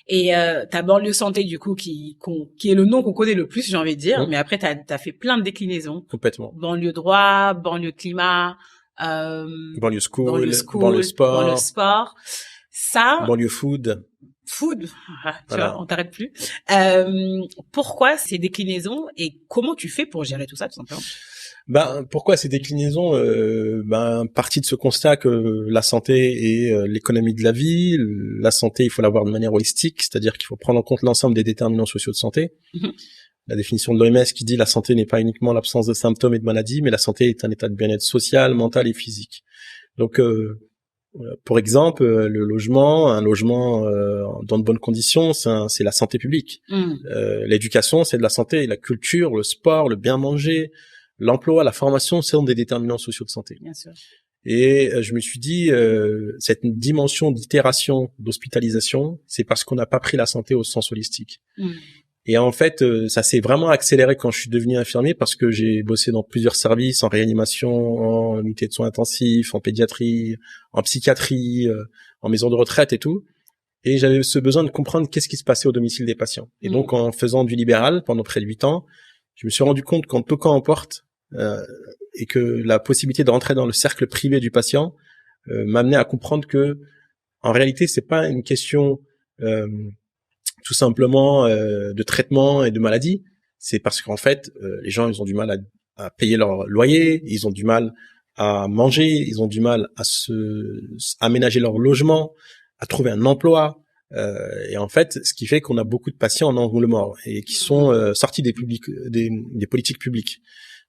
Et ta banlieue santé, du coup, qui est le nom qu'on connaît le plus, j'ai envie de dire, mais après, t'as fait plein de déclinaisons. Complètement. Banlieue droit, banlieue climat, banlieue school, banlieue sport. Ça. Banlieue food. Tu vois, on t'arrête plus. Pourquoi ces déclinaisons et comment tu fais pour gérer tout ça, tout simplement? Pourquoi ces déclinaisons? Partie de ce constat que la santé est l'économie de la vie. La santé, il faut l'avoir de manière holistique, c'est-à-dire qu'il faut prendre en compte l'ensemble des déterminants sociaux de santé. La définition de l'OMS qui dit la santé n'est pas uniquement l'absence de symptômes et de maladies, mais la santé est un état de bien-être social, mental et physique. Donc, pour exemple, un logement dans de bonnes conditions, c'est la santé publique. L'éducation, c'est de la santé, la culture, le sport, le bien manger, l'emploi, la formation, sont des déterminants sociaux de santé. Bien sûr. Et je me suis dit, cette dimension d'itération, d'hospitalisation, c'est parce qu'on n'a pas pris la santé au sens holistique. Et en fait, ça s'est vraiment accéléré quand je suis devenu infirmier parce que j'ai bossé dans plusieurs services, en réanimation, en unité de soins intensifs, en pédiatrie, en psychiatrie, en maison de retraite et tout. Et j'avais ce besoin de comprendre qu'est-ce qui se passait au domicile des patients. Et donc, en faisant du libéral pendant près de 8 ans, je me suis rendu compte qu'en toquant en porte, et que la possibilité de rentrer dans le cercle privé du patient m'amenait à comprendre que, en réalité, c'est pas une question tout simplement de traitement et de maladie. C'est parce qu'en fait, les gens, ils ont du mal à payer leur loyer, ils ont du mal à manger, ils ont du mal à aménager leur logement, à trouver un emploi. Et en fait, ce qui fait qu'on a beaucoup de patients en angle mort et qui sont sortis des politiques publiques.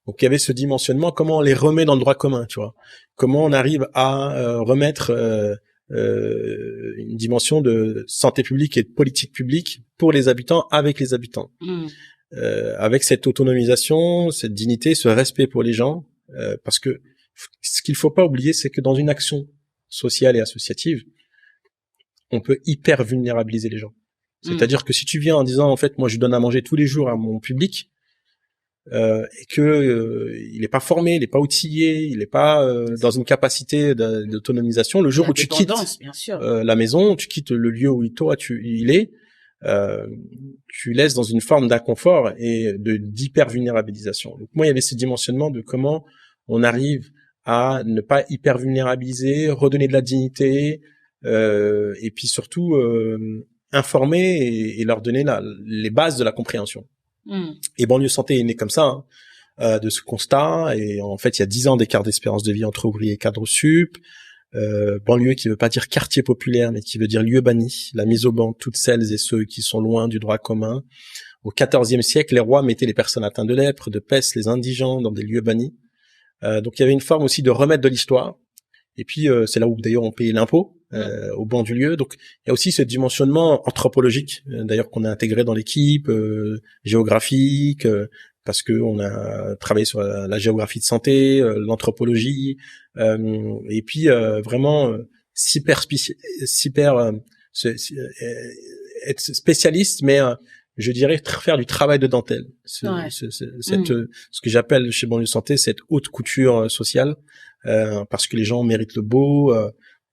Donc il y avait ce dimensionnement, comment on les remet dans le droit commun, tu vois. Comment on arrive à remettre une dimension de santé publique et de politique publique pour les habitants, avec les habitants. Avec cette autonomisation, cette dignité, ce respect pour les gens, parce que ce qu'il faut pas oublier, c'est que dans une action sociale et associative, on peut hyper vulnérabiliser les gens. C'est-à-dire que si tu viens en disant, en fait, moi je donne à manger tous les jours à mon public, et que il est pas formé, il est pas outillé, il est pas dans une capacité d'autonomisation. Le jour où tu quittes la maison, tu quittes le lieu où toi il est, tu laisses dans une forme d'inconfort et d'hyper vulnérabilisation. Donc moi, il y avait ce dimensionnement de comment on arrive à ne pas hyper vulnérabiliser, redonner de la dignité, et puis surtout informer et leur donner les bases de la compréhension. Et Banlieue Santé est né comme ça, hein, de ce constat. Et en fait, il y a 10 ans d'écart d'espérance de vie entre ouvriers et cadres sup. Banlieue qui veut pas dire quartier populaire, mais qui veut dire lieu banni. La mise au banc de toutes celles et ceux qui sont loin du droit commun. Au XIVe siècle, les rois mettaient les personnes atteintes de lèpre, de peste, les indigents dans des lieux bannis. Donc il y avait une forme aussi de remettre de l'histoire. Et puis c'est là où d'ailleurs on payait l'impôt au banc du lieu. Donc il y a aussi ce dimensionnement anthropologique, d'ailleurs qu'on a intégré dans l'équipe, géographique, parce que on a travaillé sur la géographie de santé, l'anthropologie, et puis vraiment être spécialiste, mais je dirais faire du travail de dentelle. Ce que j'appelle chez Banlieue Santé cette haute couture sociale. Parce que les gens méritent le beau,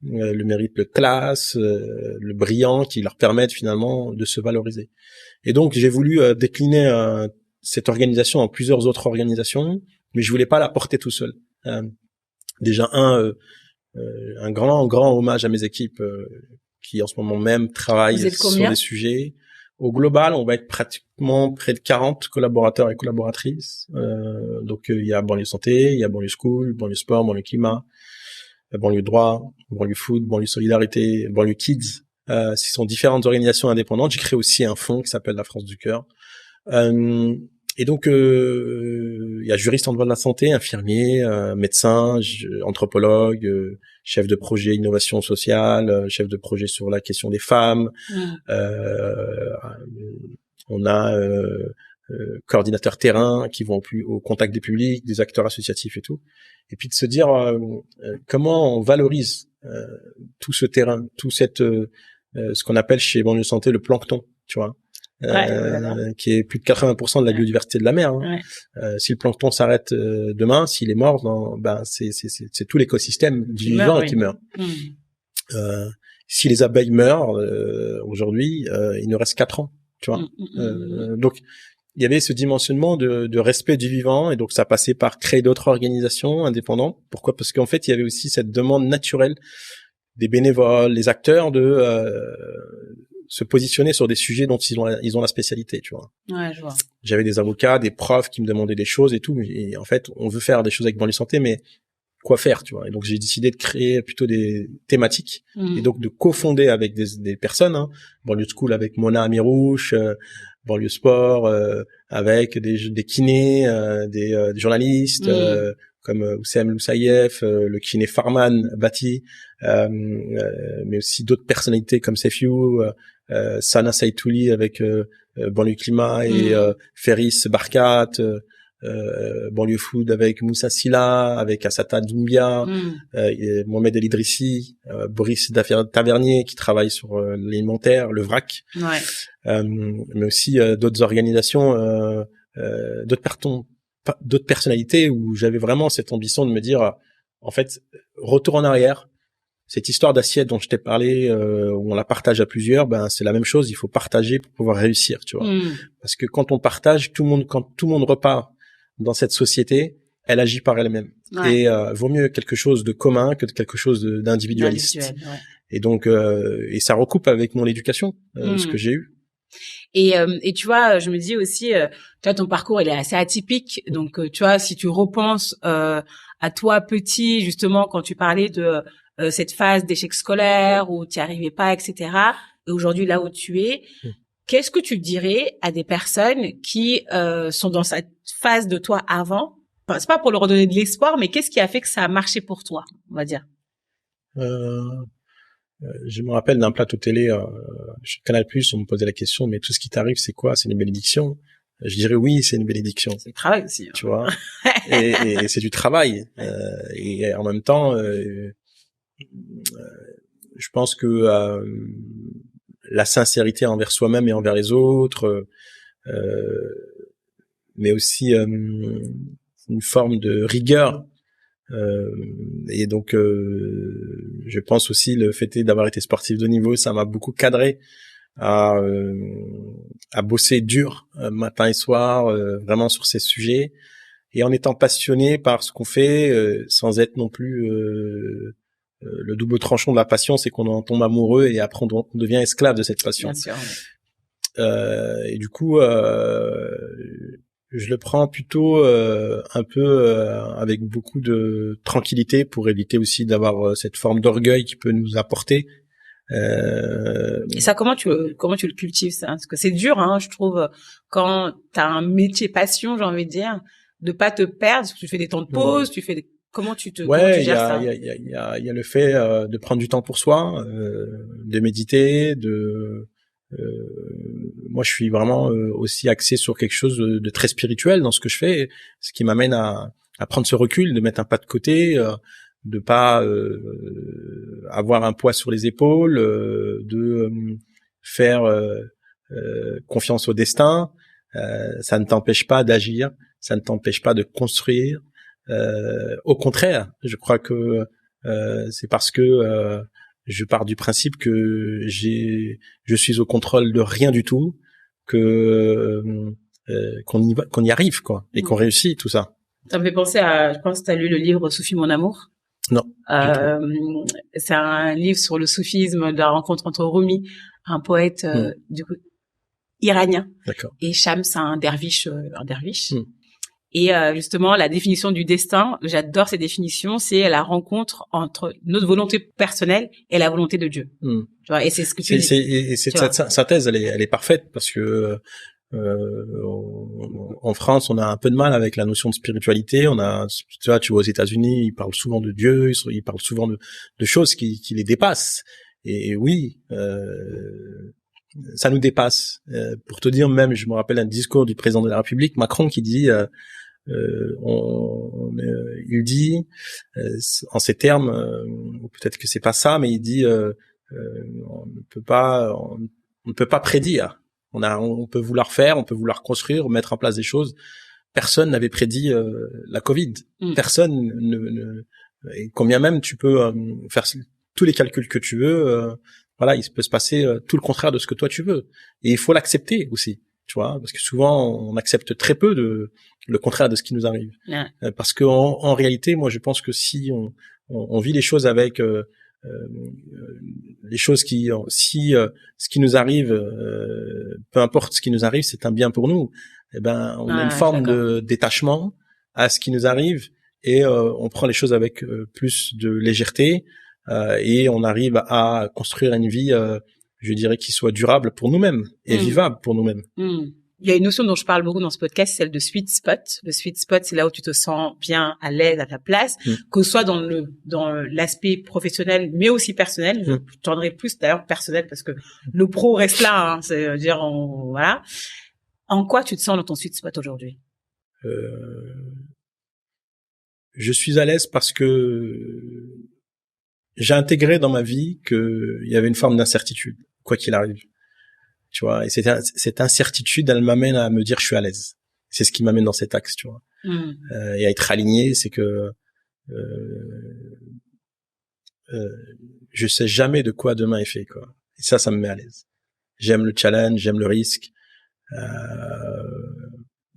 méritent le classe, le brillant, qui leur permettent finalement de se valoriser. Et donc j'ai voulu décliner cette organisation en plusieurs autres organisations, mais je voulais pas la porter tout seul. Déjà un grand hommage à mes équipes qui en ce moment même travaillent sur des sujets. Au global, on va être pratiquement près de 40 collaborateurs et collaboratrices. Donc il y a Banlieue Santé, il y a Banlieue School, Banlieue Sport, Banlieue Climat, Banlieue Droit, Banlieue Food, Banlieue Solidarité, Banlieue Kids. Ce sont différentes organisations indépendantes. J'ai créé aussi un fonds qui s'appelle la France du Cœur. Et donc il y a juriste en droit de la santé, infirmier, médecin, anthropologue, chef de projet innovation sociale, chef de projet sur la question des femmes. On a coordinateurs terrain qui vont plus au contact des publics, des acteurs associatifs et tout. Et puis de se dire comment on valorise tout ce terrain, tout ce qu'on appelle chez Banlieue Santé le plancton, tu vois. Qui est plus de 80% de la biodiversité de la mer. Hein. Si le plancton s'arrête demain, s'il est mort, c'est tout l'écosystème du vivant qui meurt. Si les abeilles meurent aujourd'hui, il ne reste 4 ans, tu vois. Donc il y avait ce dimensionnement de respect du vivant, et donc ça passait par créer d'autres organisations indépendantes. Pourquoi ? Parce qu'en fait, il y avait aussi cette demande naturelle des bénévoles, les acteurs de se positionner sur des sujets dont ils ont la spécialité, tu vois. Ouais, je vois. J'avais des avocats, des profs qui me demandaient des choses et tout, et en fait, on veut faire des choses avec Banlieue Santé, mais quoi faire, tu vois. Et donc j'ai décidé de créer plutôt des thématiques et donc de cofonder avec des personnes, hein. Banlieue School avec Mona Amirouche, Banlieue Sport avec des kinés, des journalistes comme Oussem Loussaïef, le kiné Farman Bati, mais aussi d'autres personnalités comme Sefiou, Sana Saïtouli avec Banlieue Climat et Ferris Barkat, Banlieue Food avec Moussa Silla, avec Assata Doumbia, Mohamed El Idrissi, Boris Tavernier qui travaille sur l'alimentaire, le VRAC, mais aussi d'autres organisations, d'autres personnalités où j'avais vraiment cette ambition de me dire, en fait, retour en arrière. Cette histoire d'assiette dont je t'ai parlé, où on la partage à plusieurs, ben c'est la même chose. Il faut partager pour pouvoir réussir, tu vois. Parce que quand on partage, quand tout le monde repart dans cette société, elle agit par elle-même. Et vaut mieux quelque chose de commun que quelque chose d'individualiste. Et donc, et ça recoupe avec mon éducation, ce que j'ai eu. Et tu vois, je me dis aussi, tu vois, ton parcours, il est assez atypique. Donc, tu vois, si tu repenses à toi petit, justement, quand tu parlais de cette phase d'échec scolaire où tu n'y arrivais pas, etc. Et aujourd'hui, là où tu es, qu'est-ce que tu dirais à des personnes qui sont dans cette phase de toi avant? Enfin, c'est pas pour leur donner de l'espoir, mais qu'est-ce qui a fait que ça a marché pour toi, on va dire? Je me rappelle d'un plateau télé chez Canal+, on me posait la question, mais tout ce qui t'arrive, c'est quoi? C'est une bénédiction? Je dirais oui, c'est une bénédiction. C'est du travail aussi. Tu vois? et c'est du travail. Et en même temps, je pense que la sincérité envers soi-même et envers les autres, mais aussi une forme de rigueur. Et donc, je pense aussi le fait d'avoir été sportif de haut niveau, ça m'a beaucoup cadré à bosser dur matin et soir, vraiment sur ces sujets, et en étant passionné par ce qu'on fait, sans être non plus le double tranchant de la passion, c'est qu'on en tombe amoureux et après on devient esclave de cette passion. Bien sûr. Et du coup, je le prends plutôt un peu avec beaucoup de tranquillité pour éviter aussi d'avoir cette forme d'orgueil qui peut nous apporter. Et ça, comment tu le cultives, ça? Parce que c'est dur, hein, je trouve, quand t'as un métier passion, j'ai envie de dire, de pas te perdre, parce que tu fais des temps de pause, comment tu gères ça? Il y a le fait de prendre du temps pour soi, de méditer, moi je suis vraiment aussi axé sur quelque chose de très spirituel dans ce que je fais, ce qui m'amène à prendre ce recul, de mettre un pas de côté, de pas avoir un poids sur les épaules, de faire confiance au destin. Ça ne t'empêche pas d'agir, ça ne t'empêche pas de construire. Au contraire, je crois que c'est parce que je pars du principe que je suis au contrôle de rien du tout, que qu'on y arrive, quoi, et qu'on réussit tout ça. Ça me fait penser je pense que tu as lu le livre Soufie mon amour. Non. C'est un livre sur le soufisme, de la rencontre entre Rumi, un poète du coup iranien, et Shams, un derviche. Et justement, la définition du destin, j'adore ces définitions, c'est la rencontre entre notre volonté personnelle et la volonté de Dieu. Tu vois, et c'est ce que tu dis. Et cette synthèse, elle est parfaite, parce que en France, on a un peu de mal avec la notion de spiritualité. Tu vois, aux États-Unis, ils parlent souvent de Dieu, ils parlent souvent de choses qui les dépassent. Et oui, ça nous dépasse. Pour te dire, même, je me rappelle un discours du président de la République, Macron, qui dit, il dit en ces termes, peut-être que c'est pas ça, mais il dit, on ne peut pas prédire. On peut vouloir faire, on peut vouloir construire, mettre en place des choses. Personne n'avait prédit la Covid. Personne et combien même tu peux faire tous les calculs que tu veux, voilà, il peut se passer tout le contraire de ce que toi tu veux. Et il faut l'accepter aussi, tu vois, parce que souvent on accepte très peu le contraire de ce qui nous arrive. Parce que en réalité, moi je pense que si on vit les choses avec les choses ce qui nous arrive, peu importe ce qui nous arrive, c'est un bien pour nous. Eh ben, on a une forme de détachement à ce qui nous arrive, et on prend les choses avec plus de légèreté, et on arrive à construire une vie, je dirais, qui soit durable pour nous-mêmes et vivable pour nous-mêmes. Il y a une notion dont je parle beaucoup dans ce podcast, celle de sweet spot. Le sweet spot, c'est là où tu te sens bien, à l'aise, à ta place, que ce soit dans l'aspect professionnel, mais aussi personnel. Je tendrais plus d'ailleurs personnel, parce que le pro reste là, hein, c'est dire, voilà. En quoi tu te sens dans ton sweet spot aujourd'hui? je suis à l'aise parce que j'ai intégré dans ma vie qu'il y avait une forme d'incertitude, quoi qu'il arrive. Tu vois, et cette incertitude, elle m'amène à me dire je suis à l'aise. C'est ce qui m'amène dans cet axe, tu vois. Et à être aligné, c'est que je sais jamais de quoi demain est fait, quoi. Et ça me met à l'aise. J'aime le challenge, j'aime le risque.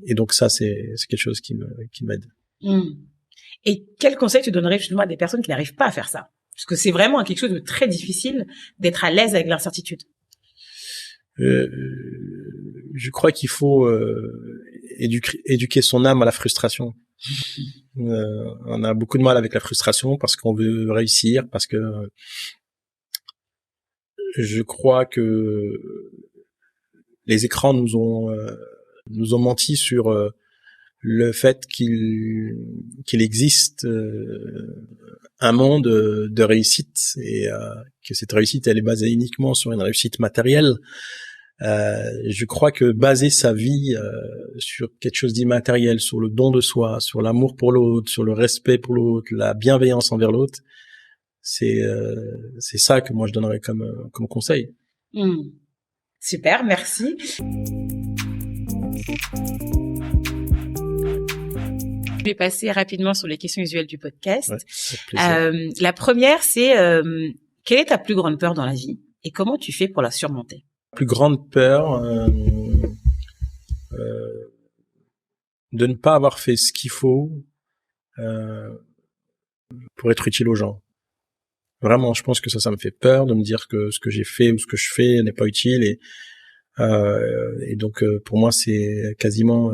Et donc ça, c'est quelque chose qui m'aide. Et quel conseil tu donnerais justement à des personnes qui n'arrivent pas à faire ça? Parce que c'est vraiment quelque chose de très difficile d'être à l'aise avec l'incertitude. Je crois qu'il faut éduquer son âme à la frustration. On a beaucoup de mal avec la frustration parce qu'on veut réussir, parce que je crois que les écrans nous ont menti sur le fait qu'il existe un monde de réussite et que cette réussite elle est basée uniquement sur une réussite matérielle. Je crois que baser sa vie sur quelque chose d'immatériel, sur le don de soi, sur l'amour pour l'autre, sur le respect pour l'autre, la bienveillance envers l'autre, c'est ça que moi je donnerais comme conseil. Super, merci. Je vais passer rapidement sur les questions usuelles du podcast. Ouais, la première, c'est quelle est ta plus grande peur dans la vie et comment tu fais pour la surmonter? Plus grande peur de ne pas avoir fait ce qu'il faut pour être utile aux gens. Vraiment, je pense que ça me fait peur de me dire que ce que j'ai fait ou ce que je fais n'est pas utile et donc pour moi c'est quasiment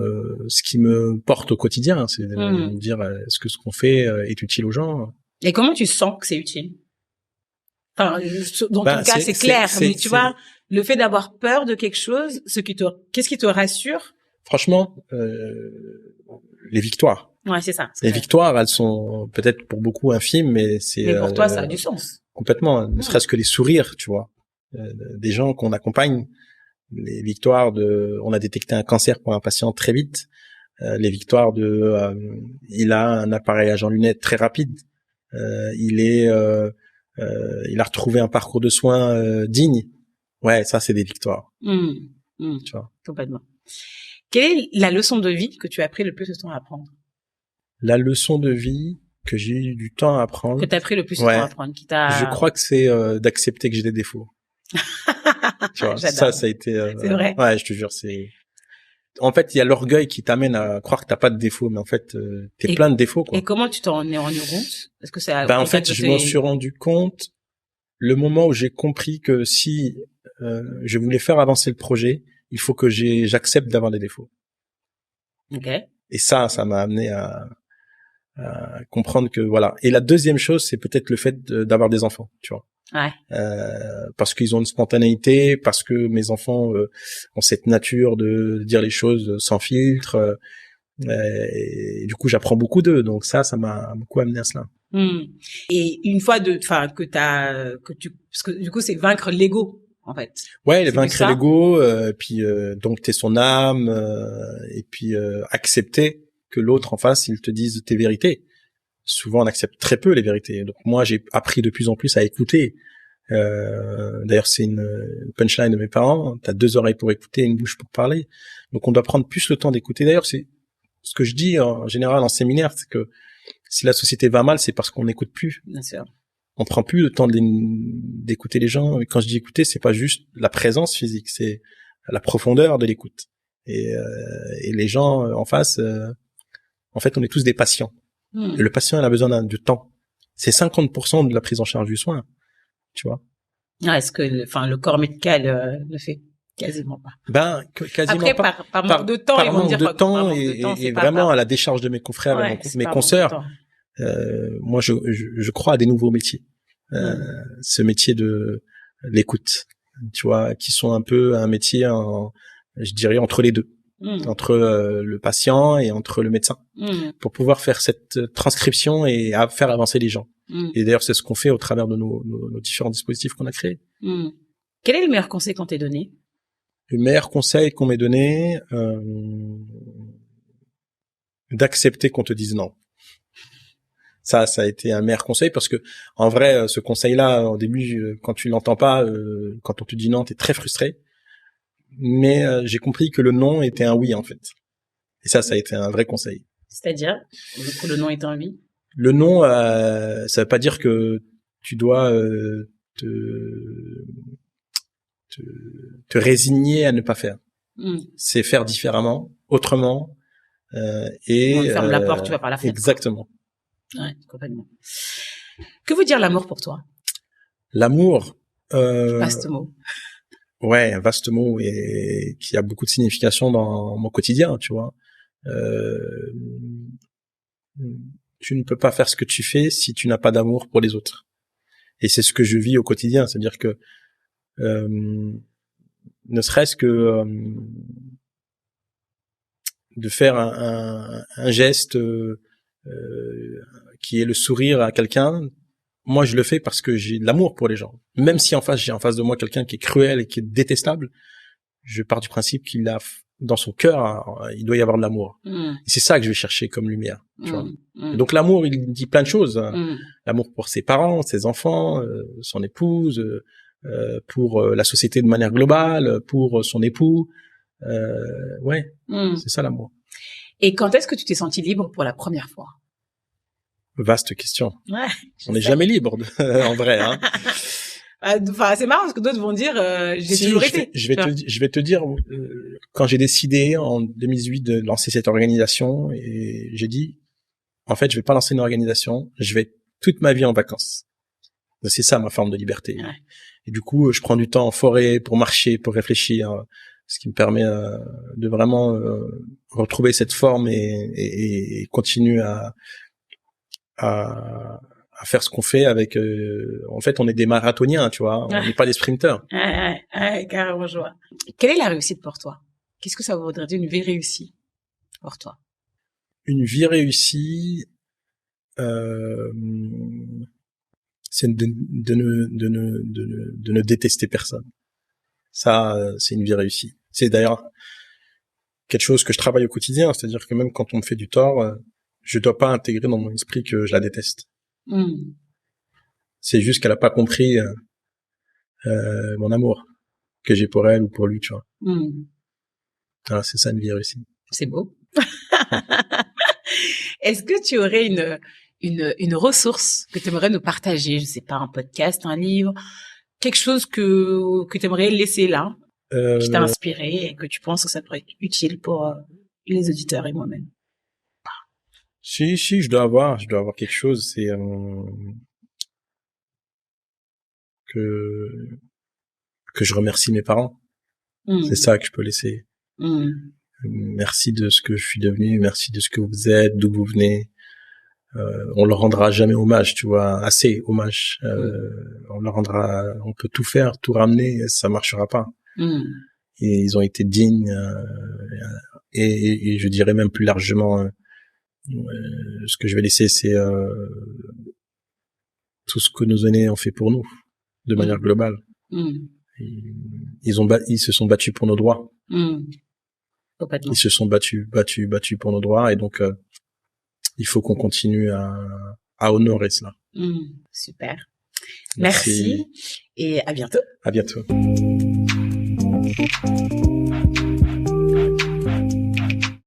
ce qui me porte au quotidien, hein, c'est de me dire est-ce que ce qu'on fait est utile aux gens. Et comment tu sens que c'est utile? Enfin, dans ton cas c'est clair, mais tu vois, le fait d'avoir peur de quelque chose, qu'est-ce qui te rassure? Franchement, les victoires. Ouais, c'est ça. Les victoires, elles sont peut-être pour beaucoup infimes, mais c'est. Mais pour toi, ça a du sens. Complètement. Ne serait-ce que les sourires, tu vois, des gens qu'on accompagne. Les victoires on a détecté un cancer pour un patient très vite. Les victoires il a un appareillage en lunettes très rapide. Il a retrouvé un parcours de soins digne. Ouais, ça c'est des victoires. Tu vois. Complètement. Quelle est la leçon de vie que tu as pris le plus de temps à apprendre? La leçon de vie que j'ai eu du temps à apprendre. Que tu as pris le plus de temps à apprendre. Je crois que c'est d'accepter que j'ai des défauts. Tu vois, ça a été. C'est vrai. Ouais, je te jure, c'est. En fait, il y a l'orgueil qui t'amène à croire que t'as pas de défauts, mais en fait, t'es plein de défauts, quoi. Et comment tu t'en es rendu compte? Est-ce que ça? En fait, je m'en suis rendu compte le moment où j'ai compris que si je voulais faire avancer le projet, il faut que j'accepte d'avoir des défauts. Ok. Et ça m'a amené à comprendre que voilà. Et la deuxième chose, c'est peut-être le fait d'avoir des enfants, tu vois. Ouais. Parce qu'ils ont une spontanéité, parce que mes enfants ont cette nature de dire les choses sans filtre. Et du coup, j'apprends beaucoup d'eux. Donc ça m'a beaucoup amené à cela. Et une fois parce que du coup, c'est vaincre l'ego. En fait. Ouais, vaincre l'ego, puis dompter son âme, et puis accepter que l'autre en face, il te dise tes vérités. Souvent, on accepte très peu les vérités. Donc moi, j'ai appris de plus en plus à écouter. D'ailleurs, c'est une punchline de mes parents. T'as 2 oreilles pour écouter et une bouche pour parler. Donc on doit prendre plus le temps d'écouter. D'ailleurs, c'est ce que je dis en général en séminaire, c'est que si la société va mal, c'est parce qu'on n'écoute plus. Bien sûr. On prend plus le temps d'écouter les gens. Et quand je dis écouter, c'est pas juste la présence physique, c'est la profondeur de l'écoute. Et les gens en face, en fait, on est tous des patients. Et le patient, il a besoin de temps. C'est 50% de la prise en charge du soin, tu vois. Est-ce que, le corps médical le fait quasiment pas. Quasiment après, pas. Par manque de temps, par manque de temps et vraiment à la décharge de mes confrères et mes consoeurs. Moi, je crois à des nouveaux métiers. Ce métier de l'écoute, tu vois, qui sont un peu un métier, je dirais, entre les deux. Entre le patient et entre le médecin, pour pouvoir faire cette transcription et faire avancer les gens. Et d'ailleurs, c'est ce qu'on fait au travers de nos différents dispositifs qu'on a créés. Quel est le meilleur conseil qu'on t'ait donné? Le meilleur conseil qu'on m'ait donné, d'accepter qu'on te dise non. Ça a été un meilleur conseil parce que, en vrai, ce conseil-là, au début, quand tu l'entends pas, quand on te dit non, t'es très frustré. Mais j'ai compris que le non était un oui, en fait. Et ça a été un vrai conseil. C'est-à-dire, le non est un oui? Le non, ça veut pas dire que tu dois te résigner à ne pas faire. C'est faire différemment, autrement, et on ferme la porte, tu vas par la fenêtre. Exactement. Ouais, complètement. Que veut dire l'amour pour toi? L'amour. Vaste mot. Ouais, un vaste mot et qui a beaucoup de signification dans mon quotidien, tu vois. Tu ne peux pas faire ce que tu fais si tu n'as pas d'amour pour les autres. Et c'est ce que je vis au quotidien, c'est-à-dire que ne serait-ce que de faire un geste qui est le sourire à quelqu'un, moi je le fais parce que j'ai de l'amour pour les gens. Même si j'ai en face de moi quelqu'un qui est cruel et qui est détestable, je pars du principe qu'il a dans son cœur, il doit y avoir de l'amour. Et c'est ça que je vais chercher comme lumière, tu vois. Et donc l'amour, il dit plein de choses. L'amour pour ses parents, ses enfants, son épouse, pour la société de manière globale, pour son époux. Ouais, c'est ça l'amour. Et quand est-ce que tu t'es senti libre pour la première fois? Vaste question. Ouais, on n'est jamais libre, en vrai. Hein. Enfin, c'est marrant parce que d'autres vont dire j'ai toujours été. Je vais te dire quand j'ai décidé en 2018 de lancer cette organisation et j'ai dit en fait je vais pas lancer une organisation, je vais être toute ma vie en vacances. C'est ça ma forme de liberté. Ouais. Et du coup je prends du temps en forêt pour marcher, pour réfléchir, ce qui me permet de vraiment retrouver cette forme et continuer à faire ce qu'on fait avec en fait on est des marathoniens, tu vois, on n'est pas des sprinteurs. Carrément, je vois. Quelle est la réussite pour toi? Qu'est-ce que ça voudrait dire une vie réussie pour toi? Une vie réussie c'est de ne détester personne. Ça c'est une vie réussie. C'est d'ailleurs quelque chose que je travaille au quotidien, c'est-à-dire que même quand on me fait du tort, je dois pas intégrer dans mon esprit que je la déteste. C'est juste qu'elle a pas compris mon amour que j'ai pour elle ou pour lui, tu vois. Alors, c'est ça une vie réussie. C'est beau. Est-ce que tu aurais une ressource que tu aimerais nous partager? Je sais pas, un podcast, un livre, quelque chose que tu aimerais laisser là, qui t'a inspiré et que tu penses que ça pourrait être utile pour les auditeurs et moi-même. Si, je dois avoir quelque chose, c'est que je remercie mes parents. C'est ça que je peux laisser. Merci de ce que je suis devenu, merci de ce que vous êtes, d'où vous venez. On leur rendra jamais hommage, tu vois, assez hommage. On peut tout faire, tout ramener, ça marchera pas. Et ils ont été dignes, et je dirais même plus largement, ce que je vais laisser, c'est tout ce que nos aînés ont fait pour nous, de manière globale. Ils se sont battus pour nos droits. Ils se sont battus pour nos droits, et donc il faut qu'on continue à honorer cela. Super. Merci et à bientôt. À bientôt.